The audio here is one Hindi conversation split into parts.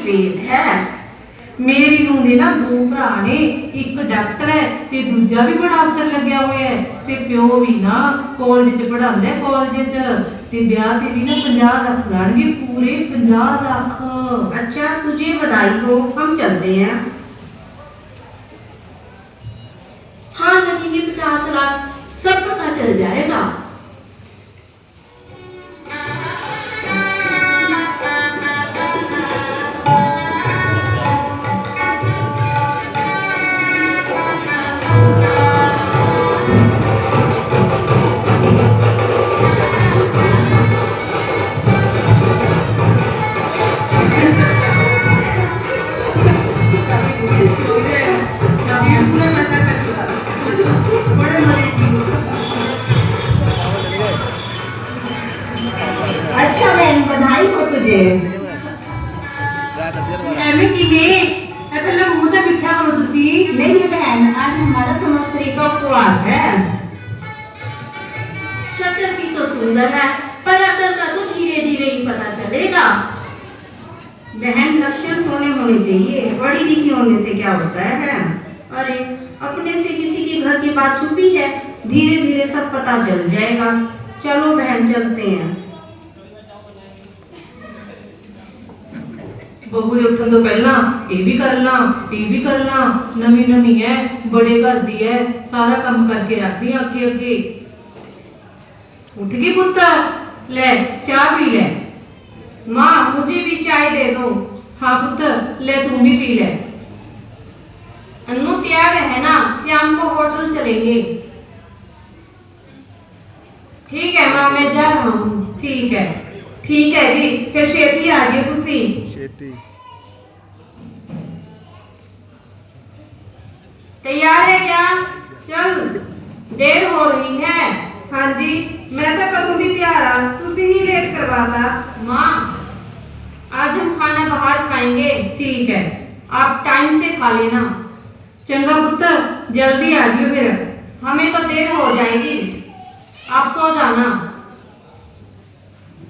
फेल है। मेरी नूं दे ना दो भरा ने, एक डॉक्टर है ते दूजा भी बड़ा अफसर लग्या होया है ते प्यो भी ना कॉलेज च पढ़ांदा है। कॉलेज च ते ब्याह ते भी ना 50 लाख लाणगे, पूरे 50 लाख। अच्छा तुझे बधाई हो, हम चलते हैं। हाँ लगेंगे 50 लाख, सब पता चल जाएगा। अच्छा बहन बधाई हो तुझे। एवं किवें ए पहला मुंह ते मिठा करो तुसी। नहीं बहन, आज हमारा संवत्सरी का उपवास है। शक्ल की तो सुंदर है, पर अकल का तो धीरे धीरे ही पता चलेगा। बहन लक्षण सोने होने चाहिए, पढ़ी लिखी होने से क्या होता है। अरे अपने से किसी के घर की बात छुपी है, धीरे धीरे सब पता चल जाएगा। चलो बहन चलते हैं। बहू दे उठन तो पहला ये भी करना, ये भी करना। नवी नवी है, बड़े घर दी है, सारा काम करके रख दी अगे अगे। उठ गई पुत्र, ले चाय पी ले। माँ मुझे भी चाय दे दो। हाँ पुत्र, ले तू भी पी ले। अन्नू तैयार है ना, शाम को होटल चलेंगे। ठीक है माँ, मैं जा रहा हूँ। ठीक है। ठीक है जी, फिर छेती आ जियो तुसी। छेती तैयार है क्या? चल देर हो रही है। हाँ जी, मैं तो कदों दी तैयार हाँ, तुसी ही लेट करवाता। माँ आज हम खाना बाहर खाएंगे। ठीक है, आप टाइम से खा लेना। चंगा पुत्र, जल्दी आ जियो फिर। हमें तो देर हो जाएगी, आप सो जाना।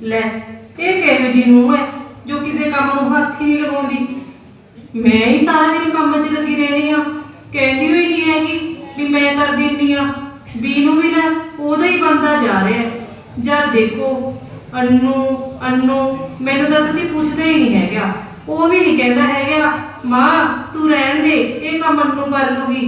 ले ये किहो जी नूं है जो किसी काम नूं हत्थ ही नहीं लगाउंदी। मैं ही सारा दिन काम च लगी रहनी आ, कहती हुई नहीं हैगी भी मैं कर दिंदी आ। बीनू भी ना ओदा ही बनता जा रहा है। जद देखो अन्नू अन्नू, मैनू तो सच्ची पूछदा ही नहीं हैगा। वो भी नहीं कहता हैगा माँ तू रहन दे, ये काम अन्नू कर लूगी।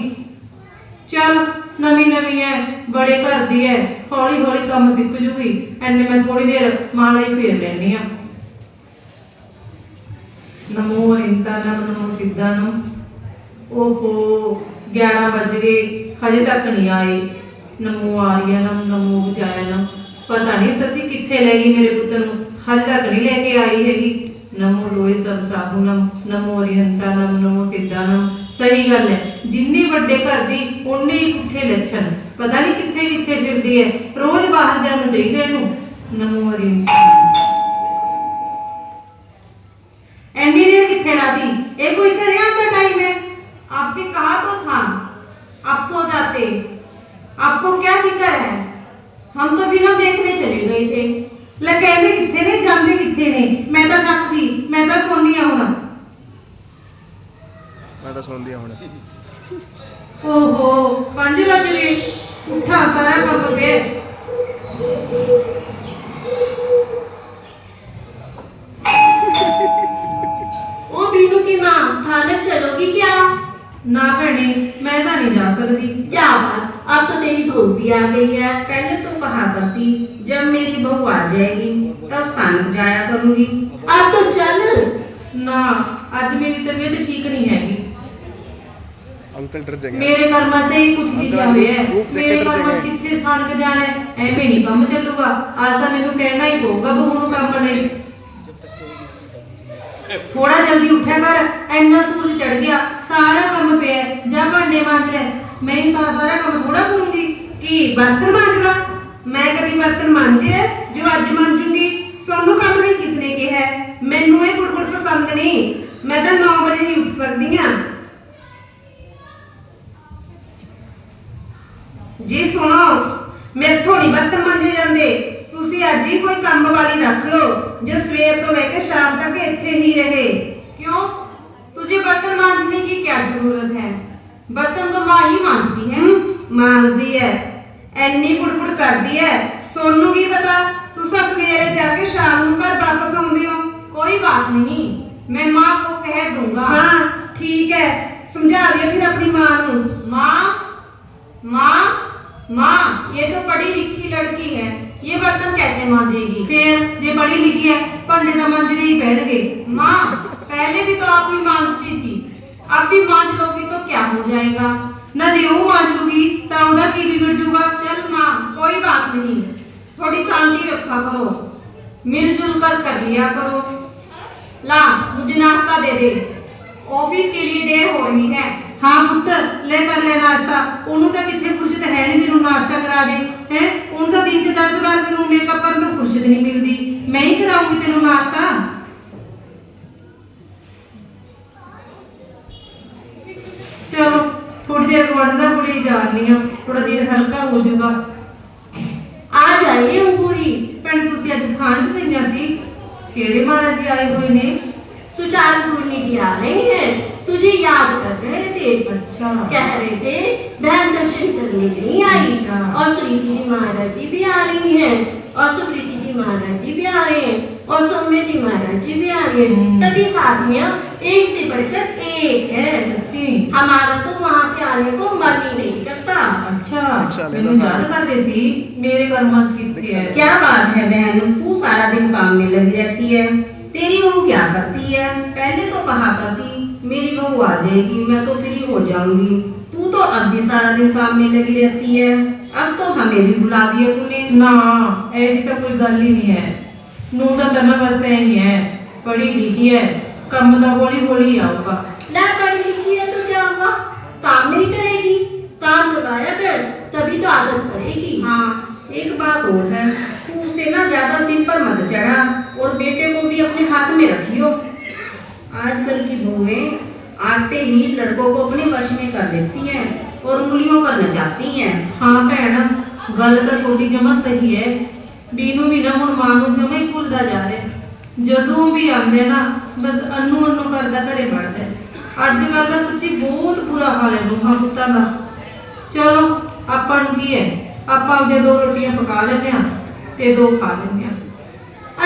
चल नवी नवी है, बड़े घर दी है, हौली हौली काम सीख जूगी। एने मैं थोड़ी देर मां लाई फेर लैनी आ। नमो अरिंतानम नमो सिद्धानम। ओहो 11 बज गए, हजे तक नहीं आए। नमो आर्यनम नमो विजयनम। पता नहीं सच्ची कित्थे ले गई मेरे पुत्र नूं, हजे तक नहीं लेके आई हैगी। नमो लोहे सब साबुनम नमो अरिहंतानम नमो सिद्धानम। सही गल है, जिन्नी वड्डे घर दी उन्ने ही पुठे लक्षण। पता नहीं कित्थे कित्थे फिरदी है, रोज बाहर जाना चाहिए इहनूं। नमो अरिहंतानम। एनी देर कित्थे लाती, ये कोई चढ़िया का टाइम है। आपसे कहा तो था आप सो जाते, आपको क्या फिक्र है। हम तो फिल्म देखने चले गए थे। ले कहंदे कित्थे ने, जांदे कित्थे ने। मैं तो थक गई, मैं तो सोनी आ हुण। मैं तो सुन दिया हुण। ओहो 5 बज गए, उठा सारा काम पे। ओ बीनू की माँ स्थानक चलोगी क्या? ना भैने, मैं तो नहीं जा सकती। क्या बात, अब तो तेरी धूप भी आ गई है। पहले तो कहा करती जब मेरी बहू आ जाएगी तब स्थानक जाया करूंगी। अब तो चल। ना आज मेरी तबीयत ठीक नहीं हैगी। अंकल डर जाएंगे। मेरे कर्मा से ही कुछ नहीं अंकल हुए है। धूप देख के मेरे डर कर्मा जाएंगे। कितने स्थान के जाने, ऐਵੇਂ नहीं काम चलूगा। आज सा मैनू कहना ही पऊगा बहू नूं काम नहीं। थोड़ा जल्दी उठा कर, इन्ना सूरज चढ़ गया, सारा काम पे है। जा भांडे मांज ले, मैं ही सारा काम थोड़ा करूंगी। कि बर्तन मांजना? मैं कभी बर्तन मांजे जो अज मांजूंगी। सोनू काम नहीं किसने कहा है, मैनू ये कुड़कुड़ पसंद नहीं। मैं तो 9 बजे ही उठ सकती हाँ। जी सुनो, मेरे तो नहीं बर्तन मांजे जाते। तुसी अज ही कोई काम वाली रख लो जो सवेर तो लेकर शाम तक इत्थे ही रहे। क्यों माँ ही मांझती है। मांझदी है, ਐਨੀ ਕੁੜਕੁੜ ਕਰਦੀ ਹੈ। ਸੋਨੂੰ ਕੀ ਪਤਾ ਤੁਸੀਂ ਸਵੇਰੇ ਜਾ ਕੇ ਸ਼ਾਮ ਨੂੰ ਘਰ ਵਾਪਸ ਆਉਂਦੇ ਹੋ। कोई बात नहीं, मैं माँ को कह दूंगा। हाँ ठीक है, समझा दियो फिर अपनी माँ ਨੂੰ। माँ माँ माँ, ये तो पढ़ी लिखी लड़की है, ये बर्तन कैसे मांजेगी? फिर जे पढ़ी लिखी है भांडे ना मांजने ही पैणगे। माँ, पहले भी तो आप ही मांजती थी, अब भी मांज लोगी तो क्या हो जाएगा? ना जे वो मांज लूगी तो ਉਹਦਾ ਕੀ बिगड़ जूगा। चल माँ, कोई बात नहीं, थोड़ी शांति रखा करो, मिलजुल कर लिया करो। ला, मुझे नाश्ता दे दे, ऑफिस के लिए देर हो रही है। हाँ पुत्र, ले कर ले नाश्ता। ਉਹਨੂੰ ਤਾਂ ਕਿੱਥੇ ਫੁਰਸਤ ਹੈ ਨਹੀਂ ਤੈਨੂੰ ਨਾਸ਼ਤਾ ਕਰਾ ਦੇ ਹੈ। ਉਹਨੂੰ ਤਾਂ ਦਿਨ 'ਚ 10 ਵਾਰ ਤੈਨੂੰ ਮੇਕਅਪ ਕਰਨ ਤੋਂ ਫੁਰਸਤ ਨਹੀਂ ਮਿਲਦੀ। ਮੈਂ ਹੀ ਕਰਾਉਂਗੀ ਤੈਨੂੰ ਨਾਸ਼ਤਾ। चलो थोड़ी देर वरना पड़ी जानी है, थोड़ा दिन हल्का हो जाएगा। आ जाइए अंगूरी। भैन तुसी अज स्थान की गईयां सी, केड़े महाराज जी आए हुए ने? सुचारू पूर्णी की आ रही हैं, तुझे याद कर रहे थे। अच्छा, कह रहे थे बहन दर्शन करने नहीं आई। अच्छा। और सुनीति जी महाराज जी भी आ रही हैं, और सुप्रीति जी महाराज जी भी आ रहे हैं, और सौम्य जी महाराज जी भी आ रहे हैं। तभी साथियां एक से बढ़कर एक है। सच्ची? हमारा तो वहां से आने को मन ही नहीं करता। अच्छा, मैंने याद कर रही सी मेरे कर्मा कितने है। क्या बात है बहन, तू सारा दिन काम में लगी रहती है। तेरी बहू क्या करती है? पहले तो कहा करती मेरी बहू आ जाएगी, मैं तो फ्री हो जाऊंगी। तू तो अब भी सारा दिन काम में लगी रहती है, अब तो हमें भी बुला दिया तूने। ना, ऐसी तो कोई गल ही नहीं है। नू तो तना बस यही है, पढ़ी लिखी है, कम तो हौली हौली आऊगा। ना पढ़ी लिखी है तो क्या हुआ, काम नहीं करेगी, काम लगाया कर, तभी तो आदत पड़ेगी। हाँ, एक बात और है, तू उसे ना ज्यादा सिर पर मत चढ़ा, और बेटे को भी अपने हाथ में रखियो। आजकल की बहुएं आते ही लड़कों को अपने वश में कर देती हैं और उंगलियों पर नचाती हैं। हाँ भैन, गल तो थोड़ी जमा सही है। बीनू भी ना हुण मां नूं जमा ही भुलदा जा रहा। जदों भी आंदे ना बस अन्नू अन्नू करदा घरे वड़दा। अजकल दा सच्ची बहुत बुरा हाल है नूहां पुत्तां दा। चलो आपां नूं की है, आपां आपदे 2 रोटियां पका लैंदे आ ते 2 खा लैंदे आ।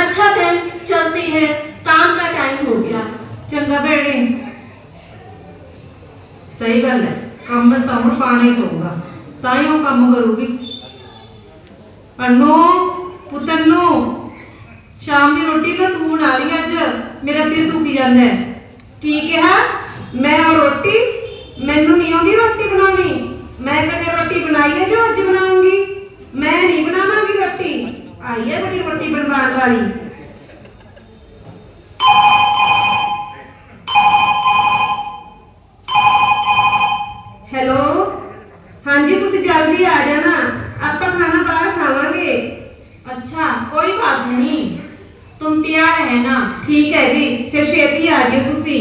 अच्छा बहन, चलते हैं, काम का टाइम हो गया। चंगा भैणे, सही गल है, काम साउण पाना ही पऊगा, तां ही वो काम करूगी। अन्नू पुत्त अन्नू, शाम की रोटी ना तू बना ली अज, मेरा सिर दुखी जांदा है। की कहा? मैं और रोटी? मैनू नहीं आउंदी रोटी बनानी। मैं कदे रोटी बनाई है जो अज बनाऊंगी? मैं नहीं बनावांगी रोटी। आई है बड़ी रोटी बनवाने वाली। हेलो, हाँ जी, तुसी जल्दी आ जाना, आपां खाना बाहर खावांगे। अच्छा, कोई बात नहीं, तुम तैयार है ना? ठीक है जी, फिर छेती आ जाओ तुसी।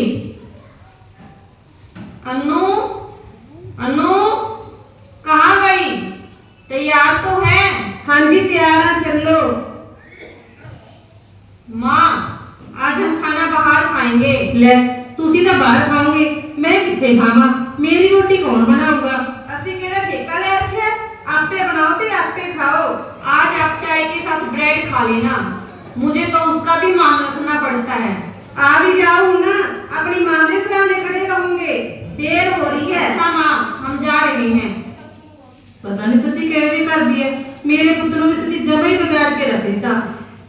अन्नू, अन्नू कहाँ गई? तैयार तो है? हाँ जी, तैयार है, चलो। माँ, आज हम खाना बाहर खाएंगे। ले तुसी तो बाहर खाओगे, मैं किथे खावां? मेरी रोटी कौन बनाऊगा? असी केड़ा ठेका ले रखे? आपे बनाओ ते आपे खाओ। आज आप चाय के साथ ब्रेड खा लेना, मुझे तो उसका भी मान रखना पड़ता है। आ भी जाओ ना, अपनी माँ के सामने खड़े रहूंगे, देर हो रही है। अच्छा माँ, हम जा रहे हैं। पता नहीं सच्ची कैसे कर दी है, मेरे पुत्र नूं भी सच्ची जमा ही बिगाड़ के रख दिता।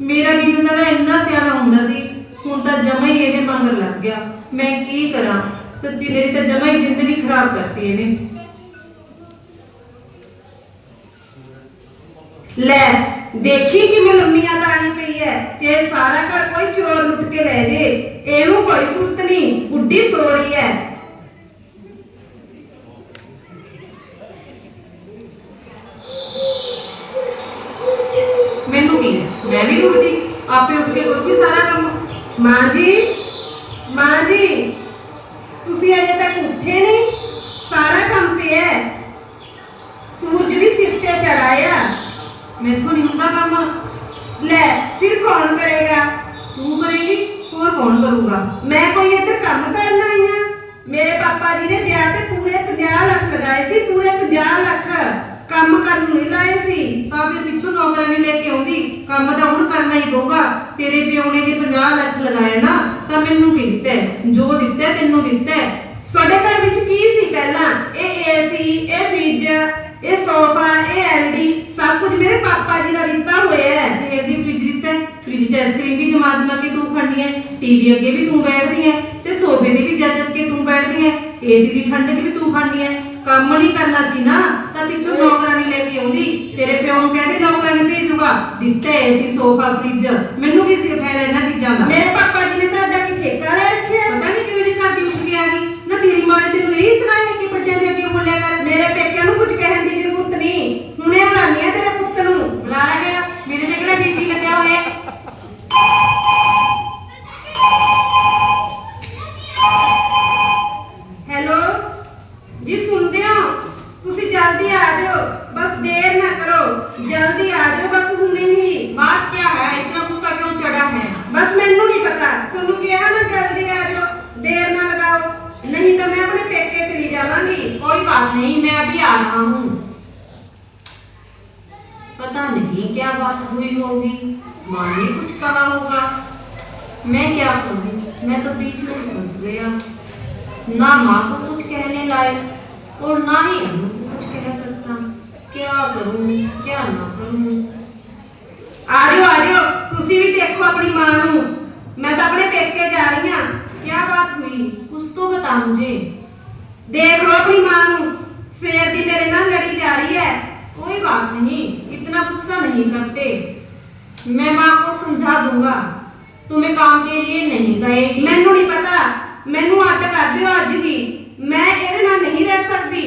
मेरा बीनू दा इन्ना सियाना हुंदा सी, हुण तां जमा ही इहदे मगर लग गया। मैं की करा, सच्ची मेरी तां जमा ही जिंदगी खराब करती इहने। ले देखी कि मैं लम्मिया तानी पई है, ते सारा घर कोई चोर लुट के ले जे। एनू कोई सुरत नहीं, बुढ़ी सो रही है। मैनू की है, मैं भी उठती, आपे उठ के करूंगी सारा काम। माँ जी, माँ जी, तुसी अजे तक उठे नहीं? सारा काम पे है, सूरज भी सिर पे चढ़ाया। मेरे को नहीं होता काम। ले फिर कौन करेगा? तू करेगी और कौन करूंगा? मैं कोई इधर काम करना आई हां, मेरे पापा जी ने ब्याह ते पूरे 50 ਲੱਖ ਲਗਾਏ ਸੀ, पूरे 50 ਲੱਖ ਕੰਮ ਕਰਨ ਨੂੰ ਲਾਏ ਸੀ। ਤਾਂ ਫਿਰ ਪਿੱਛੋਂ ਨੌਕਰਾਨੀ ਲੈ ਕੇ ਆਉਂਦੀ, ਕੰਮ ਤਾਂ ਹੁਣ ਕਰਨਾ ਹੀ ਪਊਗਾ। ਤੇਰੇ ਪਿਓ ਨੇ ਜੇ 50 ਲੱਖ ਲਗਾਏ ਨਾ ਤਾਂ ਮੈਨੂੰ ਕੀ ਦਿੱਤਾ ਹੈ? ਜੋ ਦਿੱਤਾ ਹੈ, ਤੈਨੂੰ ਦਿੱਤਾ ਹੈ। ਤੁਹਾਡੇ ਘਰ ਵਿੱਚ ਕੀ ਸੀ ਪਹਿਲਾਂ? ਇਹ ਏਸੀ, ਇਹ ਫ੍ਰਿਜ, ਇਹ ਸੋਫਾ, ਇਹ ਐਲਡੀ ਸਭ ਕੁਝ ਮੇਰੇ ਪਾਪਾ ਜੀ ਦਾ ਦਿੱਤਾ ਹੋਇਆ ਹੈ। ਇਹਦੀ ਫ੍ਰਿਜ ਦਿੱਤਾ ਹੈ, ਫ੍ਰਿਜ 'ਚ ਆਈਸਕ੍ਰੀਮ ਵੀ ਜਮਾ ਕੇ ਤੂੰ ਖਾਣੀ ਹੈ, ਟੀਵੀ ਅੱਗੇ ਵੀ ਤੂੰ ਬੈਠਦੀ ਹੈ ਤੇ ਸੋਫੇ ਤੇ ਵੀ ਜੱਜ ਕੇ ਤੂੰ ਬੈਠਦੀ ਹੈ, ਏਸੀ ਦੀ ਠੰਡਕ ਵੀ ਤੂੰ ਖਾਣੀ ਹੈ। ਕੰਮ ਨਹੀਂ ਕਰਨਾ ਸੀ ਨਾ ਤਾਂ ਪਿੱਛੋਂ ਨੌਕਰਾਨੀ ਲੈ ਕੇ ਆਉਂਦੀ। ਤੇਰੇ ਪਿਓ ਨੂੰ ਕਹਿ ਦੇ ਨੌਕਰਾਨੀ ਭੇਜ ਦੂਗਾ। ਦਿੱਤਾ ਏਸੀ, ਸੋਫਾ, ਫ੍ਰਿਜ, ਮੈਨੂੰ ਕੀ ਸੀ ਫਾਇਦਾ ਇਹਨਾਂ ਚੀਜ਼ਾਂ ਦਾ? ਮੇਰੇ ਪਾਪਾ ਜੀ ਨੇ ਤੁਹਾਡਾ ਕੀ ਠੇਕਾ ਲੈ ਰੱਖਿਆ? ਪਤਾ ਨਹੀਂ ਕਿਉਂ ਜੀ ਘਰ ਦੀ ਉੱਠ ਕੇ ਆ ਗਈ ਨਾ। ਤੇਰੀ ਮਾਂ ਨੇ ਤੈਨੂੰ ਇਹ ਸਿਖਾਇਆ ਕਿ ਵੱਡਿਆਂ ਦੇ ਅੱਗੇ ਬੋਲਿਆ ਕਰ? ਮੇਰੇ ਪੇਕਿਆਂ ਨੂੰ ਕੁਝ ਕਹਿਣ ਦੀ ਜ਼ਰੂਰਤ ਨਹੀਂ, ਹੁਣੇ ਬੁਲਾਨੀ ਆ ਤੇਰੇ ਪੁੱਤ ਨੂੰ। ਬੁਲਾ ਲੈ ਮੇਰਾ, ਮੇਰੇ ਤੇ ਕਿਹੜਾ ਡੀਸੀ ਲੱਗਿਆ ਹੋਇਆ ਹੈ? ਹੈਲੋ ਜੀ, ਸੁਣਦੇ ਹੋ? ਤੁਸੀਂ ਜਲਦੀ ਆ ਜਾਓ, ਬਸ ਦੇਰ ਨਾ ਕਰੋ, ਜਲਦੀ ਆ ਜਾਓ, ਬਸ ਹੁਣੇ ਹੀ। बात क्या है? इतना गुस्सा क्यों चढ़ा है? बस ਮੈਨੂੰ ਨਹੀਂ ਪਤਾ, ਤੁਹਾਨੂੰ ਕਿਹਾ ਨਾ ਜਲਦੀ ਆ ਜਾਓ, ਦੇਰ ਨਾ ਲਗਾਓ, नहीं तो मैं अपने पेके चली जावांगी। कोई बात नहीं, मैं अभी आ रहा हूँ। पता नहीं क्या बात हुई होगी, माँ ने कुछ कहा होगा। मैं क्या करूँ, मैं तो बीच में फंस गया। ना माँ को कुछ कहने लायक और ना ही अनु को कुछ कह सकता। क्या करूँ क्या ना करूँ? आ जाओ, तुसी भी देखो अपनी माँ नू, मैं तो अपने पेके जा रही हूँ। क्या बात हुई, कुछ तो बता मुझे। देख लो अपनी माँ नू, सवेर दी मेरे नाल लड़ी जा रही है। कोई बात नहीं, इतना गुस्सा नहीं करते, मैं माँ को समझा दूंगा। तुम्हें काम के लिए नहीं कहेगी। मैनू नहीं पता, मैनू अड्ड कर दियो अज ही, मैं इहदे नाल नहीं रह सकती।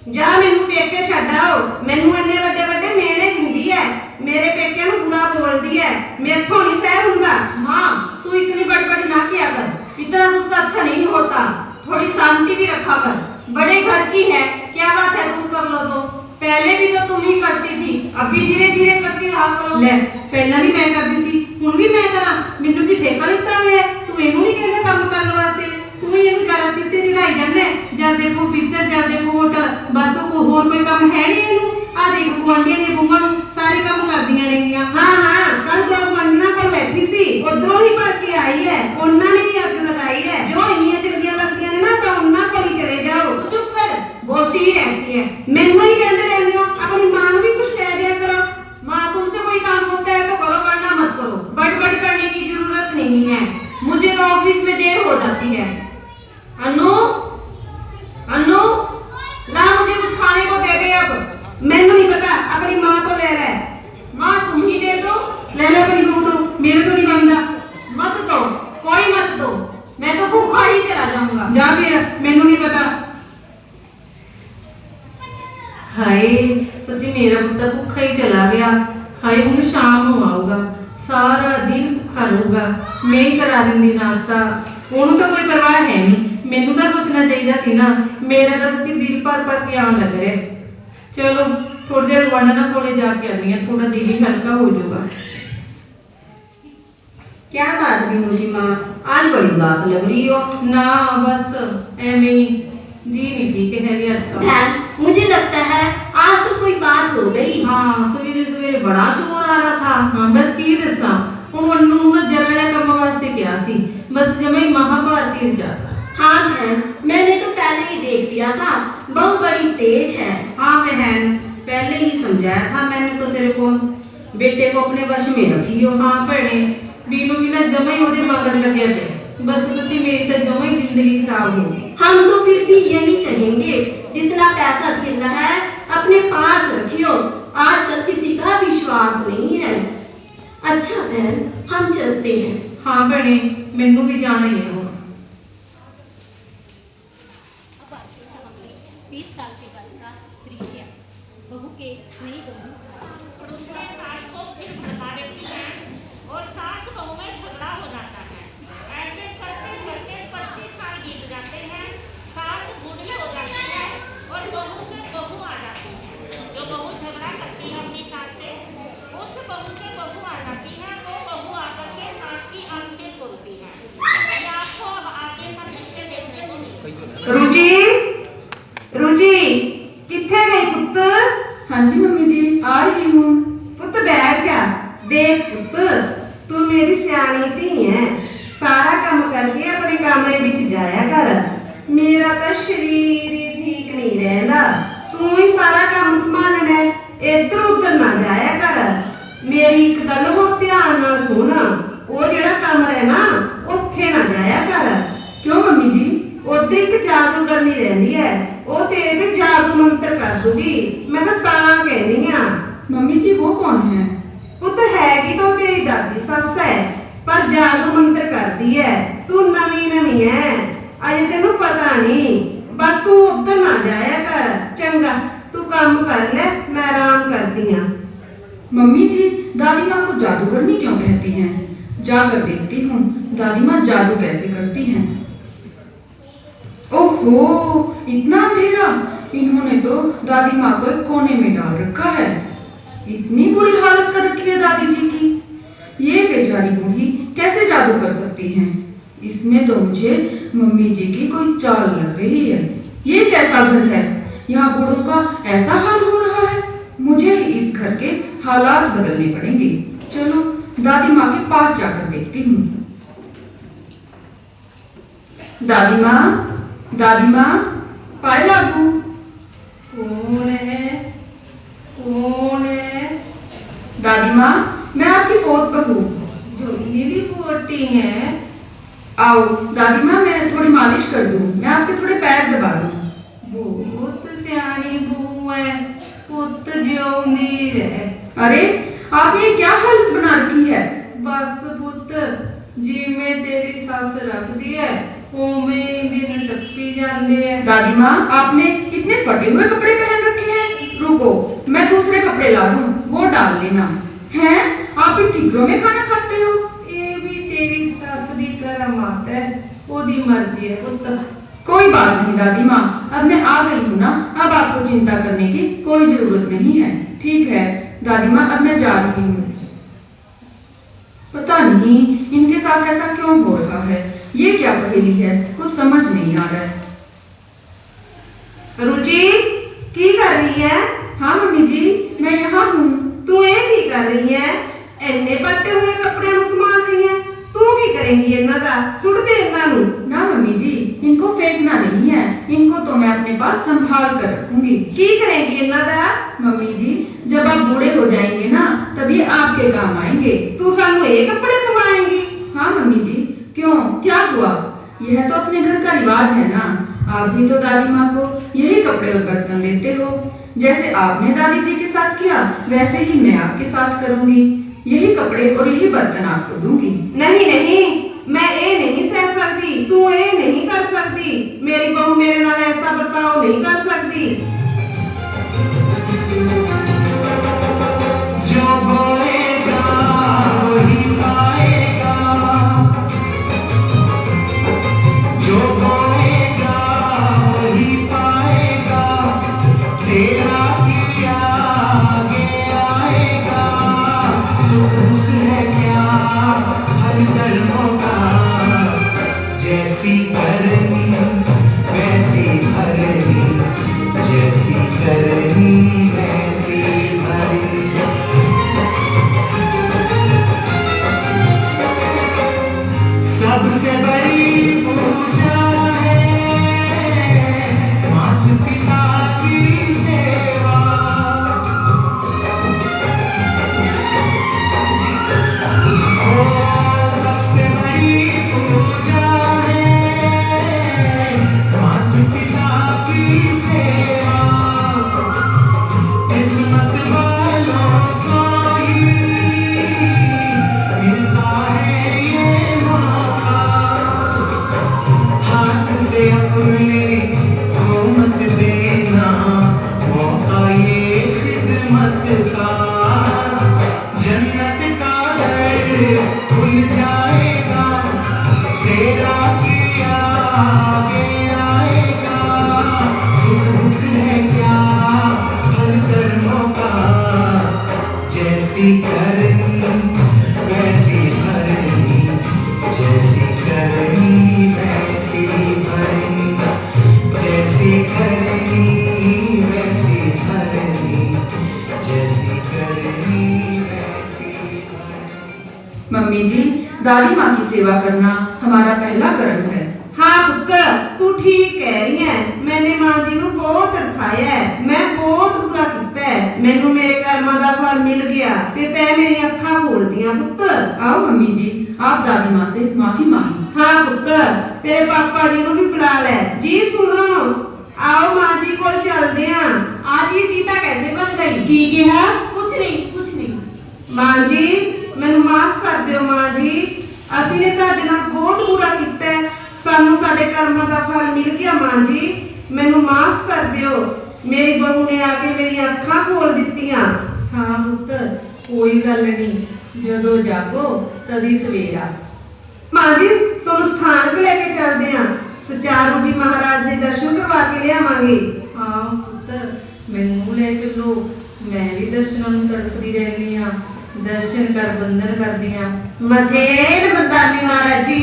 जा मैनू पेके छड्ड आओ, मैनू इन्ने वड्डे वड्डे मेहने दिंदी है, मेरे पेके नू बुरा बोलदी है, मेथों नहीं सह हुंदा। माँ तू इतनी बड़बड़ ना किया कर, इतना गुस्सा अच्छा नहीं होता, थोड़ी शांति भी रखा कर। बड़े घर की है, क्या बात है तुम कर लो तो, पहले भी तो तुम ही करती थी, अभी धीरे धीरे करती रहा करो। ले पहला भी मैं करती सी, हुण भी मैं करा, मैनू की ठेका लिता होया है? तू इहनू नहीं कहना काम करने वास्ते, तू ही इहनू जरा सिर ते चढ़ाई जाने। जब देखो पिक्चर, जब देखो होटल, बस को होर कोई काम है नहीं इहनू। आ देख गुआंढियां दी बहूआं नू सारे काम करदियां नेगियां। हाँ कल दो मंडना पर बैठी सी, उधरों ही भर के आई है, उन्होंने ही अग लगाई है। जो इन्नियां चंगियां लगदियां ने ना तो उन्हां कोल ही चले जाओ। तू चुप कर, बोलती ही रहती है। मैनू ही कहते रहंदे हो, अपनी मां नू भी कुछ कह दिया करो। माँ तुमसे कोई काम होता है तो करो, वरना मत करो। बड़बड़ करने की जरूरत नहीं है, मुझे तो ऑफिस में देर हो जाती है। अनु अनु ला मुझे कुछ खाने को दे दे अब। मैनू नहीं पता, अपनी मां तो ले ले। माँ तुम ही दे दो। ले ले अपनी बहू तो, मेरे तो नहीं बनता। मत दो, कोई मत दो, मैं तो भूखा ही चला जाऊंगा। जा फिर, मैनू नहीं पता। हाय सच्ची मेरा पुत्र भूखा ही चला गया। हाय हुण शाम ਨੂੰ ਆਊਗਾ, ਸਾਰਾ ਦਿਨ ਭੁੱਖਾ ਰਹੂਗਾ। ਮੈਂ ਹੀ ਕਰਾ ਦਿੰਦੀ ਨਾਸ਼ਤਾ, ਉਹਨੂੰ ਤਾਂ ਕੋਈ ਪਰਵਾਹ ਹੈ ਨਹੀਂ। ਮੈਨੂੰ ਤਾਂ ਸੋਚਣਾ ਚਾਹੀਦਾ ਸੀ ਨਾ, ਮੇਰਾ ਤਾਂ ਸੱਚੀ ਦਿਲ ਭਰ ਕੇ ਆਉਣ ਲੱਗ ਰਿਹਾ। ਚਲੋ ਥੋੜੀ ਦੇਰ ਵੰਡਨਾ ਕੋਲੇ ਜਾ ਕੇ ਆਨੀ ਹੈ, ਥੋੜਾ ਦਿਲ ही हल्का हो जाएगा। क्या बात बीनू की माँ, आज बड़ी उदास लग रही हो। ना बस ऐਵੇਂ ही जी नहीं ठीक है आज का। बहन, मुझे लगता है आज तो कोई बात हो गई। हाँ सवेरे सवेरे बड़ा शोर आ रहा था। हाँ बस की दसा ਹੁਣ ਉਹਨੂੰ ਨਾ ਜਰਾ ਜਿਹਾ ਕੰਮ ਵਾਸਤੇ ਕਿਹਾ ਸੀ, बस जमे ही महाभारती जाता। हाँ बहन, मैंने तो पहले ही देख लिया था, बहू बड़ी तेज है। हाँ बहन, पहले ही समझाया था मैंने तो तेरे को, बेटे को अपने वश में रखियो। हाँ भैने बीनू भी ना जमा ही ਉਹਦੇ ਮਗਰ ਲੱਗਿਆ ਪਿਆ। बस सच्ची मेरी तो जमा ही जिंदगी खराब हो गई। हम तो फिर भी यही कहेंगे, जितना पैसा छिल रहा है अपने पास रखियो, आजकल किसी का विश्वास नहीं है। अच्छा बहन, हम चलते हैं। हाँ भैने मैनू भी जाना ही है ਹੁਣ। 20 साल के बाद का दृश्य, बहू के नई बहू दूसरे सास को फिर भगा देती है और सास बहू में झगड़ा हो जाता है। ऐसे करते करते 25 साल बीत जाते हैं, सास बूढ़ी हो जाती है और बहू में बहू आ जाती है। जो बहू झगड़ा करती है अपनी सास से, उस बहू से बहू आ जाती है, वो बहू आकर के सास की आंखें खोलती है। ये आपको अब आगे का दृश्य देखने को मिलता है। रुचि रुचि किथे गई पुत? हाँ जी मम्मी जी आ रही हूँ। पुत बैठ जा। देख पुत, तू मेरी सियानी धी है, सारा काम करके अपने कमरे विच जाया कर। मेरा तो शरीर ही ठीक नहीं रहता, तू ही सारा काम संभालना है, इधर उधर ना जाया कर। मेरी एक गल हो ध्यान नाल सुन, वो जेड़ा कमरा है ना उत्थे ना जाया कर। क्यों मम्मी जी? उत्थे एक जादूगरनी रहंदी है, वो तेरे ते जादू मंत्र कर दूगी। मैं तो तां कहनी आ। मम्मी जी वो कौन है? पुत हैगी तो तेरी दादी सस है, पर जादू मंत्र करती है। तू नवी नवी है, अजे तेनू पता नहीं। बस तू उधर ना जाया कर, चंगा? तू काम कर ले, मैं आराम करती हूँ। मम्मी जी दादी माँ को जादूगरनी क्यों कहती हैं? जाकर देखती हूँ दादी माँ जादू कैसे करती हैं। ओहो इतना अंधेरा! इन्होंने तो दादी माँ को एक कोने में डाल रखा है। इतनी बुरी हालत कर रखी है दादी जी की। ये बेचारी बूढ़ी कैसे जादू कर सकती हैं? इसमें तो मुझे मम्मी जी की कोई चाल लग रही है। ये कैसा घर है? यहाँ बूढ़ों का ऐसा हाल हो रहा है। मुझे इस घर के हालात बदलने पड़ेंगे। चलो दादी माँ के पास जाकर देखती हूँ। दादी माँ, दादी माँ, पाए लागू। कौन है? कौन है? दादी माँ मैं आपकी पोत बहू। जो मेरी पोटी है। आओ दादी माँ मैं थोड़ी मालिश कर दूँ, मैं आपके थोड़े पैर दबा दूँ। बहुत सियानी बहू है, पुत जिਉਂਦੀ रहे। अरे आपने ये क्या हालत बना रखी है? बस पुत जिवें तेरी सस रखती है उवें ही दिन टप्पी जाते हैं। दादी माँ आपने इतने फटे हुए कपड़े पहन रखे हैं। रुको मैं दूसरे कपड़े ला दूँ, वो डाल लेना। हैं आप इन ठिकरों में खाना खाते हो? ये भी तेरी सस दी करामात है, ओदी मर्जी है पुत। कोई बात नहीं दादी माँ, अब मैं आ गई हूँ ना, अब आपको चिंता करने की कोई जरूरत नहीं है। ठीक है दादी माँ अब मैं जा रही हूँ। पता नहीं इनके साथ ऐसा क्यों हो रहा है। ये क्या पहेली है, कुछ समझ नहीं आ रहा है। रुचि की कर रही है? हाँ मम्मी जी मैं यहाँ हूँ। तू ये की कर रही है? इन्ने पट्टे हुए कपड़े नु संभाल रही है। तू की करेंगी इन्ना दा? सुट दे इन्ना नु। ना मम्मी जी इनको फेंकना नहीं है, इनको तो मैं अपने पास संभाल कर रखूंगी। की करेंगी इन्ना दा? मम्मी जी जब आप बूढ़े हो जाएंगे ना तब ये आपके काम आएंगे। तू सानू ये कपड़े धुआएंगी? हाँ मम्मी जी क्यों, क्या हुआ? यह तो अपने घर का रिवाज है ना। आप भी तो दादी माँ को यही कपड़े और बर्तन देते हो। जैसे आपने दादी जी के साथ किया वैसे ही मैं आपके साथ करूंगी। यही कपड़े और यही बर्तन आपको दूंगी। नहीं नहीं, मैं ये नहीं सह सकती, तू ये नहीं कर सकती। मेरी बहू मेरे नाल ऐसा बर्ताव नहीं कर सकती। जो बोएगा वही पाएगा, जो बोएगा वही पाएगा, तेरा किया आगे आएगा। सुख है क्या हर कर्मों का, जैसी करनी वैसी भरनी, जैसी करनी वैसी भरनी। सबसे बड़ी पूजा है माता पिता की सेवा। ओ सबसे बड़ी पूजा है माता पिता की सेवा। किस्मत वालों को ही मिलता है ये मौका, हाथ से अपने को मत देना मौका ये खिदमत का। जन्नत का दर खुल जाएगा, तेरा किया आगे आएगा। सुख दुख है क्या हर कर्मों का, जैसी करनी वैसी भरनी, जैसी करनी वैसी भरनी। दादी माँ की सेवा करना हमारा पहला कर्म है। हाँ पुत्र, तू ठीक कह रही है। मैंने मां जी ਨੂੰ ਬਹੁਤ ਰਖਾਇਆ ਹੈ। मैं बहुत बुरा ਕੀਤਾ है। ਮੈਨੂੰ ਮੇਰੇ ਕਰਮਾਂ ਦਾ ਫਲ ਮਿਲ ਗਿਆ ਤੇ ਤੈ ਮੇਰੀਆਂ ਅੱਖਾਂ ਖੋਲਦੀਆਂ ਪੁੱਤ। आओ मम्मी जी, आप दादी माँ से माफी मांगो। हाँ पुत्र, तेरे पापा जी ਨੂੰ ਵੀ ਬੁਲਾ ਲੈ। जी सुनो, आओ मां जी ਕੋਲ ਚੱਲਦੇ ਆਂ। आज ये सीता कैसे बन गई? ਕੀ ਕਿਹਾ? कुछ नहीं, कुछ नहीं। ਮਾਂ ਜੀ ਮੈਨੂੰ ਮਾਫ ਕਰ ਦਿਓ ਮਾਂ ਜੀ। ਅਸੀਂ ਨੇ ਤੁਹਾਡੇ ਨਾਲ ਬਹੁਤ ਬੁਰਾ ਕੀਤਾ ਹੈ। ਸਾਨੂੰ ਸਾਡੇ ਕਰਮਾਂ ਦਾ ਫਲ ਮਿਲ ਗਿਆ ਮਾਂ ਜੀ। ਮੈਨੂੰ ਮਾਫ ਕਰ ਦਿਓ। ਮੇਰੀ ਬਹੂ ਨੇ ਆ ਕੇ ਮੇਰੀਆਂ ਅੱਖਾਂ ਖੋਲ ਦਿੱਤੀਆਂ। हाँ पुत्र, कोई गल नहीं, जदों जागो तदी सवेरा। ਮਾਂ ਜੀ ਸਾਨੂੰ ਸਥਾਨਕ ਲੈ ਕੇ ਚੱਲਦੇ ਆਂ। ਸਚਾਰੂ ਜੀ ਮਹਾਰਾਜ ਦੇ ਦਰਸ਼ਨ ਕਰਵਾ ਕੇ ਲਿਆਵਾਂਗੇ। हाँ पुत्र, मैनू ले चलो। मैं भी दर्शनों नूं तड़फदी रहनी हाँ। दर्शन कर बंधन करदी हाँ। मधेर बंदानी महाराज जी,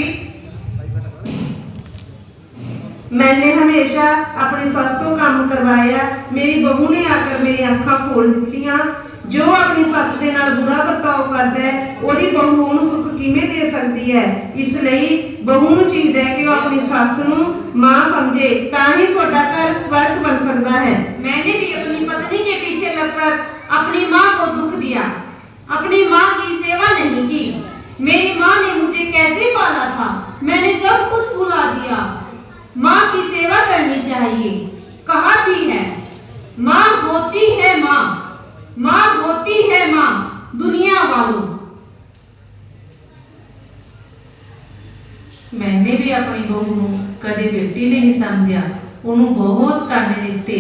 मैंने हमेशा अपनी सस तो काम करवाया। मेरी बहू ने आकर मेरी अखा खोल दित्तियां। जो अपनी सस दे नाल बुरा बर्ताव करदा है, ओदी बहू ओनू सुख किवें दे सकदी है? इसलिए बहू नू चाहीदा है कि वो अपनी सस नू मां समझे, तां ही तुहाडा घर स्वर्ग बन सकदा है। मैंने भी अपनी पत्नी के पीछे लगकर अपनी माँ को दुख दिया, अपनी माँ की सेवा नहीं की। मेरी माँ ने मुझे कैसे पाला था, मैंने सब कुछ भुला दिया। माँ की सेवा करनी चाहिए। कहा भी है, माँ होती है माँ, माँ होती है माँ दुनिया वालों। मैंने भी अपनी बहू नूं कदे बेटी नहीं समझा, उन्होंने बहुत ताने दिते।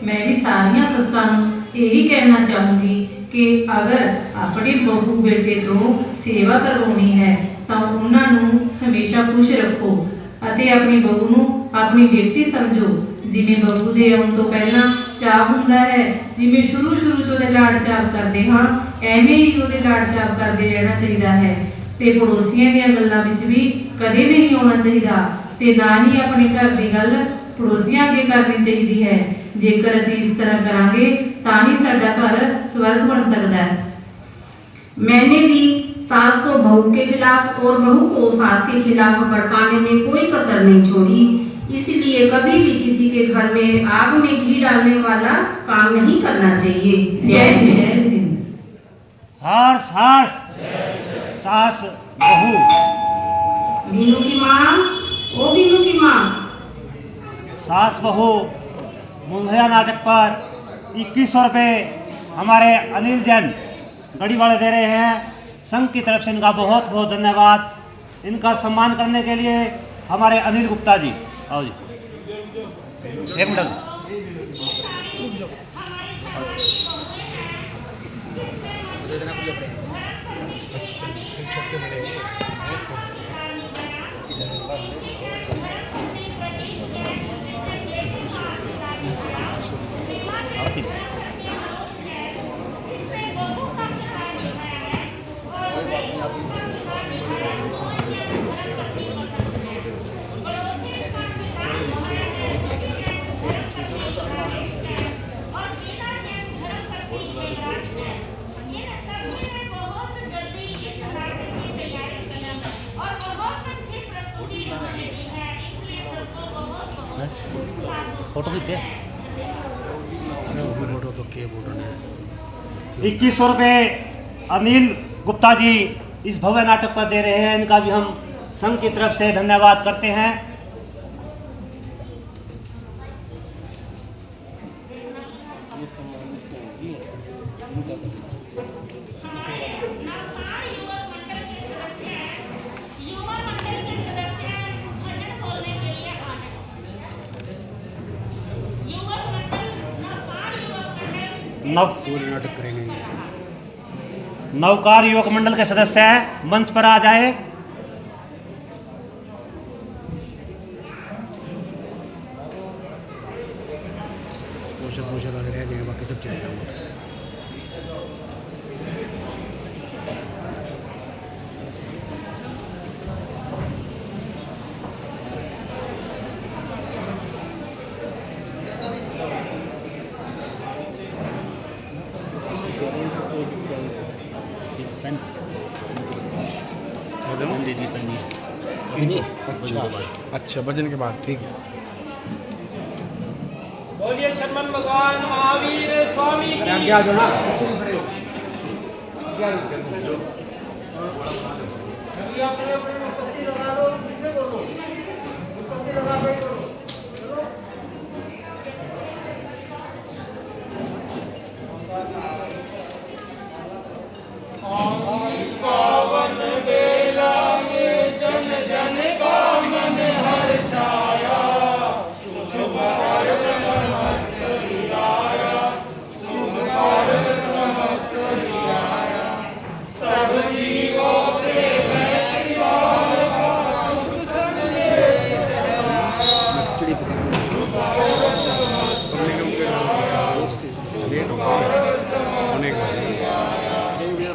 मैं भी सारियां सस्सां नूं यही कहना चाहूंगी कि अगर अपने बहू बेटे तो सेवा करवानी है तो उन्होंने हमेशा खुश रखो ਅਤੇ ਆਪਣੀ ਬਹੂ ਨੂੰ ਆਪਣੀ ਬੇਟੀ ਸਮਝੋ। ਜਿਵੇਂ ਬਹੂ ਦੇ ਆਉਣ ਤੋਂ ਪਹਿਲਾਂ ਚਾਅ ਹੁੰਦਾ ਹੈ, ਜਿਵੇਂ ਸ਼ੁਰੂ ਚ ਉਹਦੇ ਲਾਡ ਚਾਪ ਕਰਦੇ ਹਾਂ, ਐਵੇਂ ਹੀ ਉਹਦੇ ਲਾਡ ਚਾਪ ਕਰਦੇ ਰਹਿਣਾ ਚਾਹੀਦਾ ਹੈ। ਤੇ ਪੜੋਸੀਆਂ ਦੀਆਂ ਗੱਲਾਂ ਵਿੱਚ ਵੀ ਕਦੇ ਨਹੀਂ ਆਉਣਾ ਚਾਹੀਦਾ ਤੇ ਨਾ ਹੀ ਆਪਣੇ ਘਰ ਦੀ ਗੱਲ ਪੜੋਸੀਆਂ ਅੱਗੇ ਕਰਨੀ ਚਾਹੀਦੀ ਹੈ। ਜੇਕਰ ਅਸੀਂ ਇਸ ਤਰ੍ਹਾਂ ਕਰਾਂਗੇ ਤਾਂ ਹੀ ਸਾਡਾ ਘਰ ਸਵਰਗ ਬਣ ਸਕਦਾ ਹੈ। मैंने भी सास को बहू के खिलाफ और बहू को सास के खिलाफ भड़काने में कोई कसर नहीं छोड़ी। इसलिए कभी भी किसी के घर में आग में घी डालने वाला काम नहीं करना चाहिए। जय हिंद, जय हिंद। हर सास सास बहू। बीनू की माँ, ओ बीनू की माँ, सास बहू मुंहिया नाटक पर 2100 रुपये हमारे अनिल जैन गढ़ी वाले दे रहे हैं। संघ की तरफ से इनका बहुत बहुत धन्यवाद। इनका सम्मान करने के लिए हमारे अनिल गुप्ता जी, आओ जी, एक मिनट। फोटो खींचे 2100 रुपये अनिल गुप्ता जी इस भव्य नाटक पर दे रहे हैं। इनका भी हम संघ की तरफ से धन्यवाद करते हैं। नाटक करेंगे। नवकार युवक मंडल के सदस्य हैं, मंच पर आ जाए। पोषक आने रह जाएंगे, बाकी सब चले जाओगे। अच्छा अच्छा, भजन के बाद ठीक है। बोलिए शर्मन भगवान महावीर स्वामी की। आगे आ जाओ ना।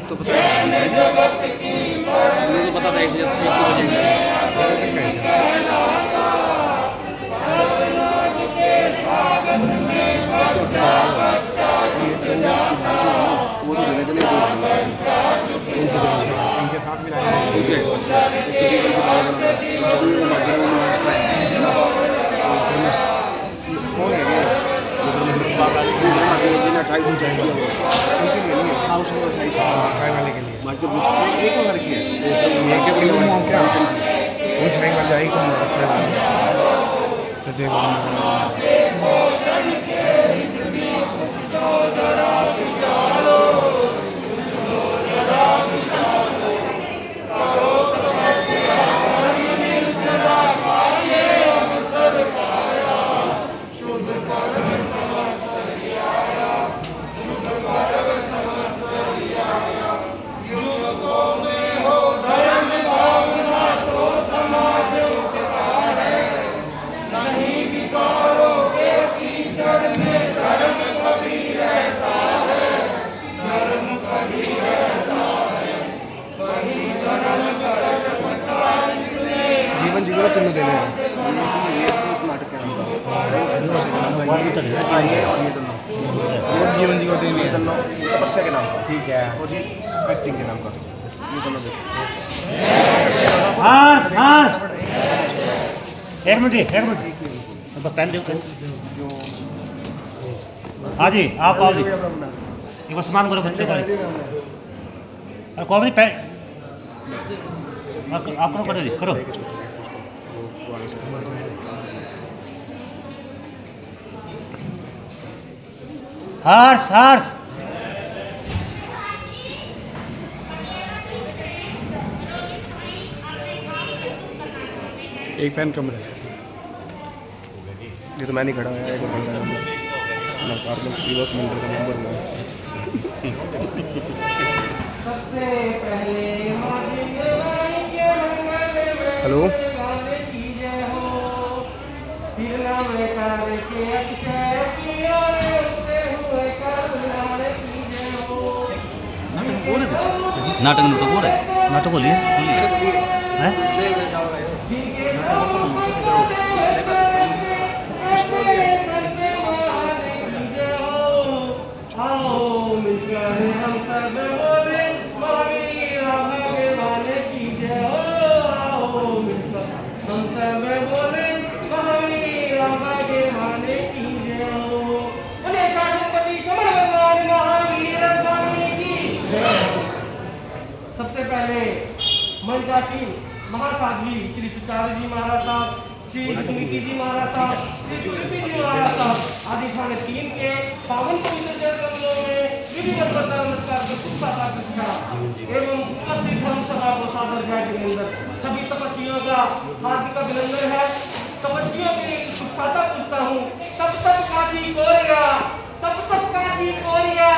तो पता है, मुझे तो पता था 1 बजे वो तो देने देने इनके साथ भी कौन है जीवन जीवन तीनों देने हैं। ये नाटक के नाम का ये जीवन जीवन देने ये दोनों तपस्या के नाम का, ठीक है, और ये एक्टिंग के नाम का, ये दोनों देखो। हाँ एक मिनट तो पेन दो। हाँ जी आप आओ जी, एक बार सम्मान करो बच्चों का। और कौन भी पेन आप करो जी, करो। हर्ष एक पेन कम रहे। ये तो मैं नहीं खड़ा है, हेलो नाटक बोलिए हैं? सबसे पहले मंचासीन महासाध्वी श्री सुचार्य जी महाराज साहब, श्री सुनीति जी महाराज साहब, श्री सुकृति जी महाराज साहब आदि थाने 3 के पावन पवित्र चरणों में विधिवत नमस्कार प्रतिष्ठा एवं उपस्थित हम सभा को सादर जय अभिनंदन। सभी तपस्वियों का हार्दिक अभिनंदन है। तपस्वियों की सुखाता पूछता हूँ, तब तक काशी कोरिया, तब तक काशी कोरिया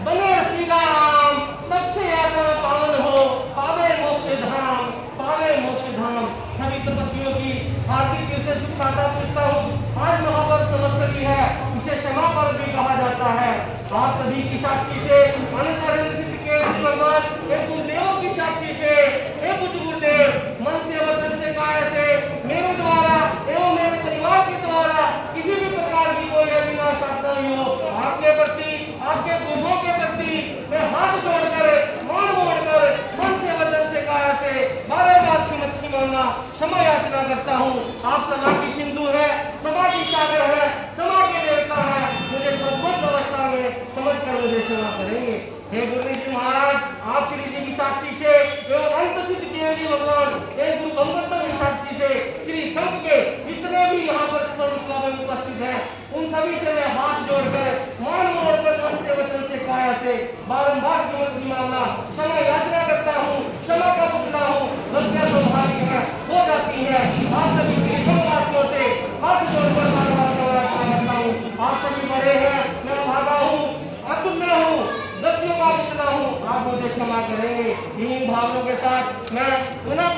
बने श्री राम, तब से आत्मा पावन हो पावे मोक्ष धाम, पावे मोक्ष धाम। सभी तपस्वियों की हार्दिक दिल से शुभकामना पूछता हूँ। आज महापर्व संवत्सरी है, इसे क्षमा पर्व भी कहा जाता है। आप सभी की साक्षी से अनंत सिद्ध के भगवान हे गुरुदेवों की साक्षी से हे कुछ गुरुदेव मन से वचन से काया से मेरे द्वारा एवं मेरे परिवार के द्वारा किसी भी प्रकार की कोई विनाशात नहीं हो, आपके प्रति आपके गुरुओं के प्रति मैं हाथ जोड़कर मान मोड़कर मन से वचन से काया से बार-बार की मत मानना क्षमा याचना करता हूँ। आप समा की सिंधु है, समा की सागर है, समा के देवता है, मुझे सर्वोच्च अवस्था में समझ कर मुझे सेवा करेंगे। हे गुरु जी महाराज, आप श्री जी की साक्षी से एवं अंत सिद्ध किए जी भगवान, हे गुरु गंगोत्तर की साक्षी से श्री संघ के जितने भी यहाँ पर स्वरूप उपस्थित हैं, उन सभी से मैं हाथ जोड़कर मान मोड़कर मन से वचन से काया से बारंबार जीवन की मांगना क्षमा याचना करता हूँ, क्षमा का पुतला हूँ। गलतियाँ तो भारी हैं, हो जाती है। आप सभी श्री संघवासियों से हाथ जोड़कर बारंबार क्षमा याचना करता हूँ। आप सभी बड़े हैं, मैं भागा हूँ, अतुल्य हूँ, गलतियों का पुतला हूँ, आप मुझे क्षमा करेंगे। इन भावों के साथ मैं पुनः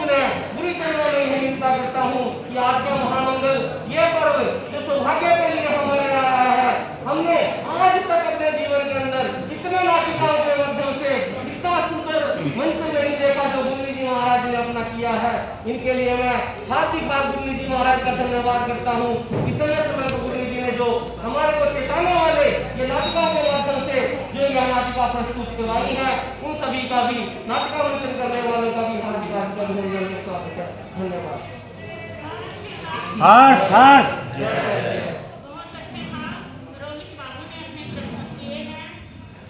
बुरी तरह में यही निष्ठा करता हूँ कि आज का महामंगल ये पर्व जो सौभाग्य के लिए हमारे यहाँ आया है, हमने आज तक अपने जीवन के अंदर इतने नाटिकाओं के माध्यम से इतना सुंदर मंच नहीं देखा जो गुरु जी महाराज ने अपना किया है। इनके लिए मैं हार्दिक बार गुरु जी महाराज का धन्यवाद करता हूँ। इस समय गुरु जी ने जो हमारे को चेताने वाले ये नाटिकाओं के माध्यम से जो यह नाटिका प्रस्तुत करवाई है, उन सभी का भी नाटिका मंचन करने वालों का भी हार्दिक अभिनंदन के स्वागत है। धन्यवाद। हर्ष हर्ष बहुत अच्छे काम रोहित बाबू ने अपने प्रस्तुत किए हैं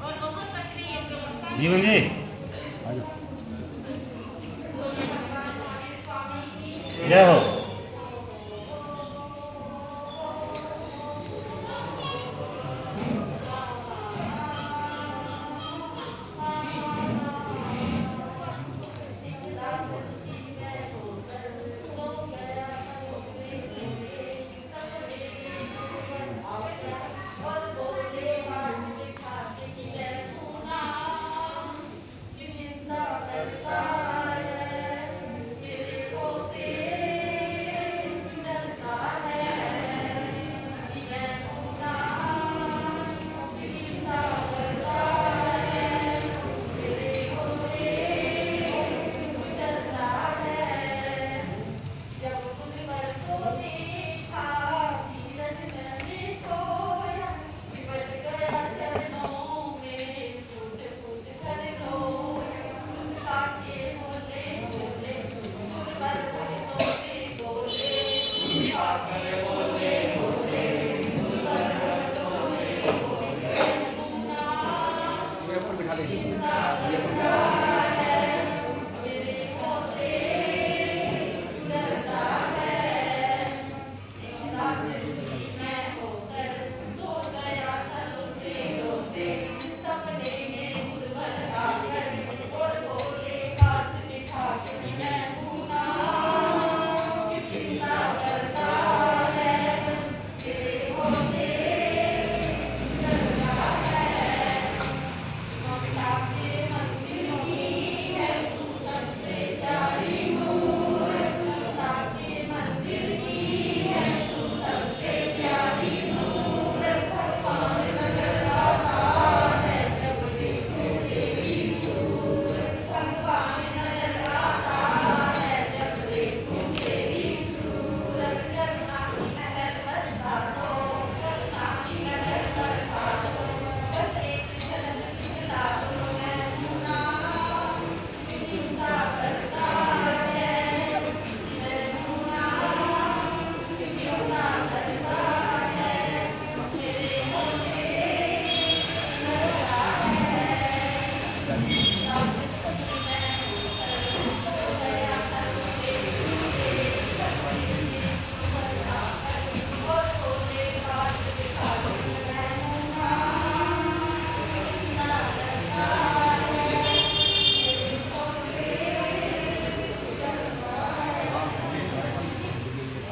और बहुत अच्छे ये प्रवक्ता जीवन जी जय हो।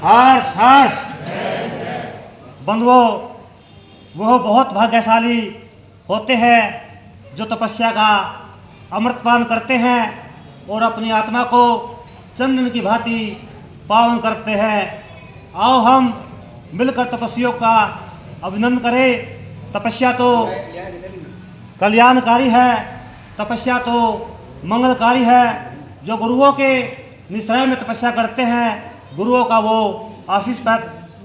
हर्ष हर्ष बंधुओं, वह बहुत भाग्यशाली होते हैं जो तपस्या का अमृतपान करते हैं और अपनी आत्मा को चंदन की भांति पावन करते हैं। आओ हम मिलकर तपस्वियों का अभिनंदन करें। तपस्या तो कल्याणकारी है, तपस्या तो मंगलकारी है। जो गुरुओं के निश्रय में तपस्या करते हैं, गुरुओं का वो आशीष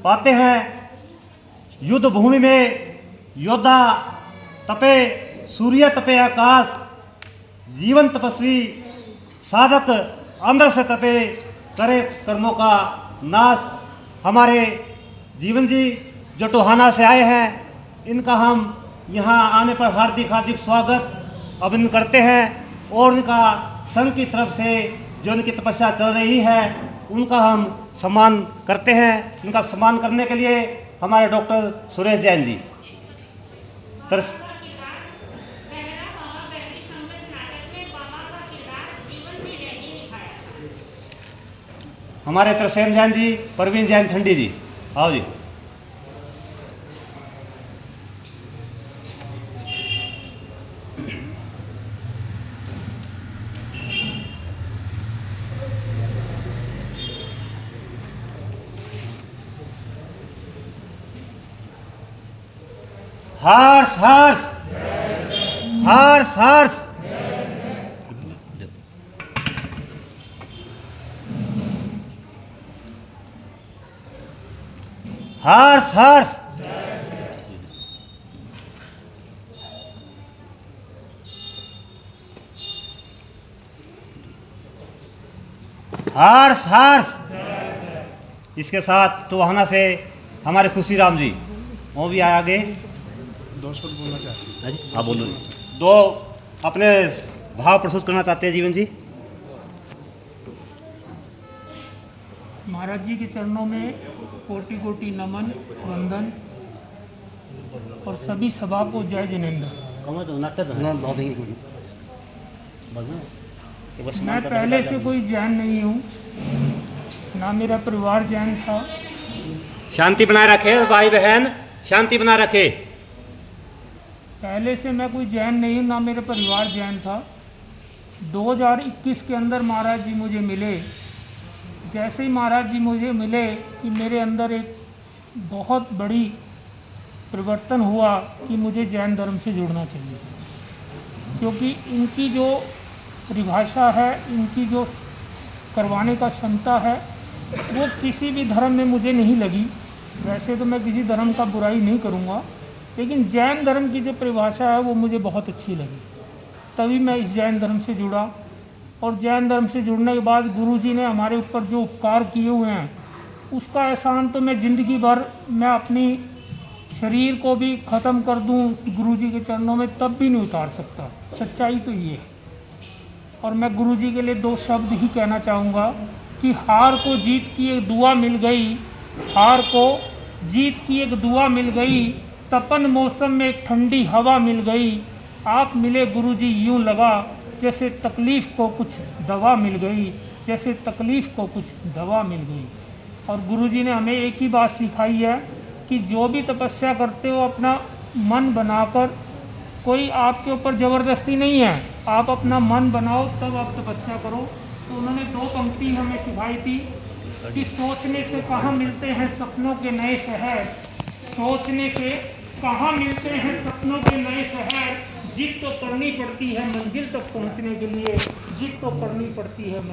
पाते हैं। युद्ध भूमि में योद्धा तपे, सूर्य तपे आकाश, जीवन तपस्वी साधक अंदर से तपे, करे कर्मों का नास हमारे जीवन जी जो टोहाना से आए हैं, इनका हम यहाँ आने पर हार्दिक हार्दिक स्वागत अभिनंदन करते हैं और इनका संघ की तरफ से जो इनकी तपस्या चल रही है उनका हम सम्मान करते हैं। इनका सम्मान करने के लिए हमारे डॉक्टर सुरेश जैन जी हमारे तरसेम जैन जी, परवीन जैन ठंडी जी, आओ जी। हर्ष हर्ष हर्ष हर्ष हर्ष हर्ष हर्ष हर्ष। इसके साथ टोहाना से हमारे खुशी राम जी, वो भी आगे दो शब्द बोलना चाहते हैं। हाँ बोलो। दो अपने भाव प्रस्तुत करना चाहते हैं जीवन जी। महाराज जी के चरणों में कोटि कोटि नमन वंदन और सभी सभा को जय जिनेंद्र। मैं पहले से कोई जैन नहीं हूँ, ना मेरा परिवार जैन था। शांति बनाए रखे भाई बहन, शांति बनाए रखे। पहले से मैं कोई जैन नहीं हूँ, ना मेरा परिवार जैन था। 2021 के अंदर महाराज जी मुझे मिले। जैसे ही महाराज जी मुझे मिले कि मेरे अंदर एक बहुत बड़ी परिवर्तन हुआ कि मुझे जैन धर्म से जुड़ना चाहिए, क्योंकि इनकी जो परिभाषा है, इनकी जो करवाने का क्षमता है, वो किसी भी धर्म में मुझे नहीं लगी। वैसे तो मैं किसी धर्म का बुराई नहीं करूँगा, लेकिन जैन धर्म की जो परिभाषा है वो मुझे बहुत अच्छी लगी। तभी मैं इस जैन धर्म से जुड़ा और जैन धर्म से जुड़ने के बाद गुरु जी ने हमारे ऊपर जो उपकार किए हुए हैं उसका एहसान तो मैं ज़िंदगी भर मैं अपनी शरीर को भी ख़त्म कर दूं गुरु जी के चरणों में तब भी नहीं उतार सकता। सच्चाई तो ये है। और मैं गुरु जी के लिए 2 शब्द ही कहना चाहूँगा कि हार को जीत की एक दुआ मिल गई, हार को जीत की एक दुआ मिल गई, तपन मौसम में एक ठंडी हवा मिल गई। आप मिले गुरु जी यूँ लगा जैसे तकलीफ़ को कुछ दवा मिल गई, जैसे तकलीफ़ को कुछ दवा मिल गई। और गुरुजी ने हमें एक ही बात सिखाई है कि जो भी तपस्या करते हो अपना मन बनाकर, कोई आपके ऊपर ज़बरदस्ती नहीं है, आप अपना मन बनाओ तब आप तपस्या करो। तो उन्होंने 2 पंक्ति हमें सिखाई थी कि सोचने से कहाँ मिलते हैं सपनों के नए शहर, सोचने से कहाँ मिलते हैं सपनों के नए शहर। जिद तो करनी पड़ती है मंजिल तक पहुंचने के लिए, जिद तो करनी पड़ती है।